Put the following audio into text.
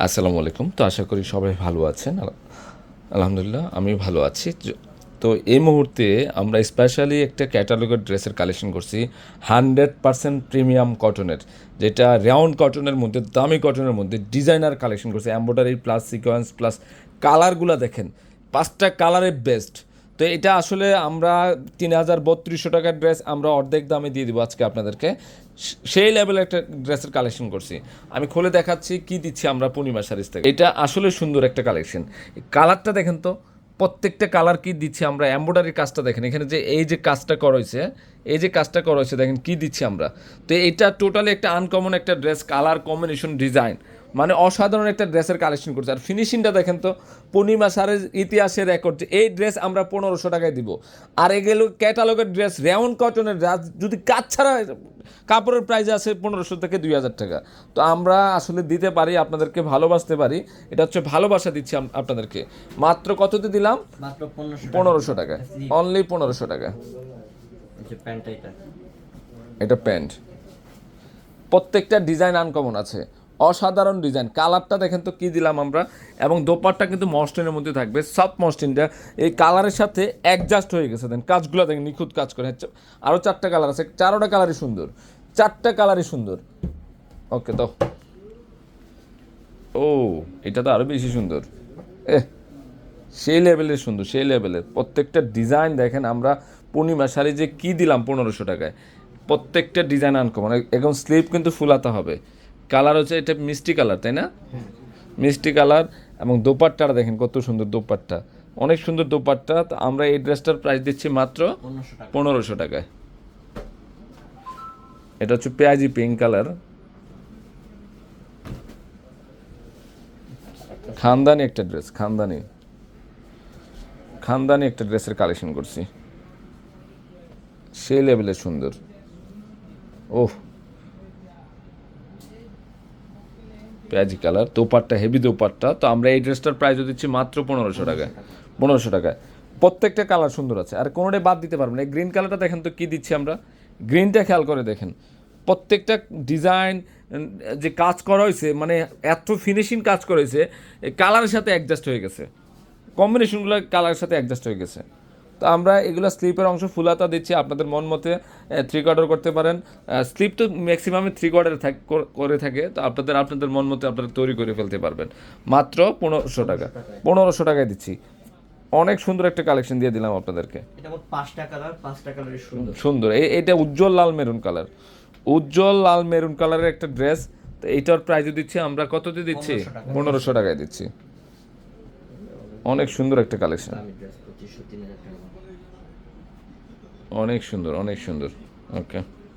আসসালামু আলাইকুম। তো আশা করি সবাই ভালো আছেন। আলহামদুলিল্লাহ আমি ভালো আছি। তো এই মুহূর্তে আমরা স্পেশালি একটা ক্যাটালগের ড্রেসের কালেকশন করছি 100% প্রিমিয়াম কটনের, যেটা রাউন্ড কটনের মধ্যে, দামি কটনের মধ্যে ডিজাইনার কালেকশন করছি। এমব্রয়ডারি প্লাস সিকোয়েন্স প্লাস কালারগুলো দেখেন, 5টা কালারের বেস্ট। তো এটা আসলে আমরা 3,3200 টাকার ড্রেস আমরা অর্ধেক দামে দিয়ে দিব আজকে আপনাদেরকে। সেই লেভেলের একটা ড্রেসের কালেকশন করছি। আমি খুলে দেখাচ্ছি কি দিচ্ছি আমরা পূর্ণিমা শাড়িজ থেকে। এটা আসলে সুন্দর একটা কালেকশন। কালারটা দেখেন তো, প্রত্যেকটা কালার কি দিচ্ছি আমরা, এমব্রয়ডারির কাজটা দেখেন, এখানে যে এই যে কাজটা করা হয়েছে, এই যে কাজটা করা হয়েছে দেখেন কি দিচ্ছি আমরা। তো এটা টোটালি একটা আনকমন একটা ড্রেস, কালার কম্বিনেশন, ডিজাইন, মানে অসাধারণ একটা ড্রেসের কালেকশন করছে। আর ফিনিশিংটা দেখেন তো, পূর্ণিমা শাড়ির ইতিহাসের রেকর্ড, যে এই ড্রেস আমরা 1500 টাকায় দিব। আর এগুলো ক্যাটালগের ড্রেস, রেওন কটনের ড্রেস, যদি কাজ ছাড়া কাপড়ের প্রাইস আছে 1500 থেকে 2000 টাকা। তো আমরা আসলে দিতে পারি, আপনাদেরকে ভালোবাসতে পারি। এটা হচ্ছে ভালোবাসা দিচ্ছি আপনাদেরকে। মাত্র কততে দিলাম? মাত্র 1500 টাকা, অনলি 1500 টাকা। এটা প্যান্ট, প্রত্যেকটা ডিজাইন আনকমন আছে, অসাধারণ ডিজাইন। কালারটা দেখেন তো কি দিলাম আমরা, এবং দোপাট্টা কিন্তু মসলিনের মধ্যে থাকবে, সফট মসলিনটা এই কালারের সাথে অ্যাডজাস্ট হয়ে গেছে। দেন কাজগুলো দেখেন, নিখুঁত কাজ করে। আরও 4টা কালার আছে, 4টা কালারই সুন্দর, 4টা কালারই সুন্দর। ওকে, তো ও, এটা তো আরও বেশি সুন্দর। সেই লেভেলের সুন্দর, সেই লেভেলের প্রত্যেকটা ডিজাইন দেখেন। আমরা পূর্ণিমা শাড়ি যে কী দিলাম 1500 টাকায়, প্রত্যেকটা ডিজাইন আনকমন। এখন স্লিপ কিন্তু ফুলাতে হবে। কালার হচ্ছে এটা মিষ্টি কালার, তাই না? মিষ্টি কালার। এবং দোপাট্টাটা দেখেন কত সুন্দর, দোপাট্টা অনেক সুন্দর দোপাট্টা। তো আমরা এই ড্রেসটার প্রাইস দিচ্ছি মাত্র 1500 টাকায়। এটা হচ্ছে পেঁয়াজি পিঙ্ক কালার, খানদানি একটা ড্রেস, খানদানি খানদানি একটা ড্রেসের কালেকশন করছি, সেই লেভেলের সুন্দর। ওহ, পেঁয়াজি কালার, দোপাট্টা হেভি দোপাট্টা। তো আমরা এই ড্রেসটার প্রাইসও দিচ্ছি মাত্র 1500 টাকায়। 1500 টাকায় প্রত্যেকটা কালার সুন্দর আছে, আর কোনোটাই বাদ দিতে পারবেন না। এই গ্রিন কালারটা দেখেন তো কী দিচ্ছি আমরা, গ্রিনটা খেয়াল করে দেখেন। প্রত্যেকটা ডিজাইন যে কাজ করা হয়েছে, মানে এত ফিনিশিং কাজ করা হয়েছে, এই কালারের সাথে অ্যাডজাস্ট হয়ে গেছে, কম্বিনেশনগুলো কালারের সাথে অ্যাডজাস্ট হয়ে গেছে। তো আমরা এগুলো স্লিপের অংশ ফুলাতা দিচ্ছি, আপনাদের মন মতে 3 কোয়ার্টার করতে পারেন। স্লিপ তো ম্যাক্সিমামে 3 কোয়ার্টার করে থাকে। তো আপনাদের মন মতে আপনারা তৈরি করে ফেলতে পারবেন। মাত্র 1500 টাকা, 1500 টাকায় দিচ্ছি। অনেক সুন্দর একটা কালেকশন দিয়ে দিলাম আপনাদেরকে। এটা মোট 5টা কালার, 5টা কালারই সুন্দর সুন্দর। এটা উজ্জ্বল লাল মেরুন কালার, উজ্জ্বল লাল মেরুন কালারের একটা ড্রেস। তো এইটার প্রাইস দিচ্ছি আমরা কততে দিচ্ছি? 1500 টাকায় দিচ্ছি। অনেক সুন্দর একটা কালেকশন, অনেক সুন্দর, অনেক সুন্দর। ওকে।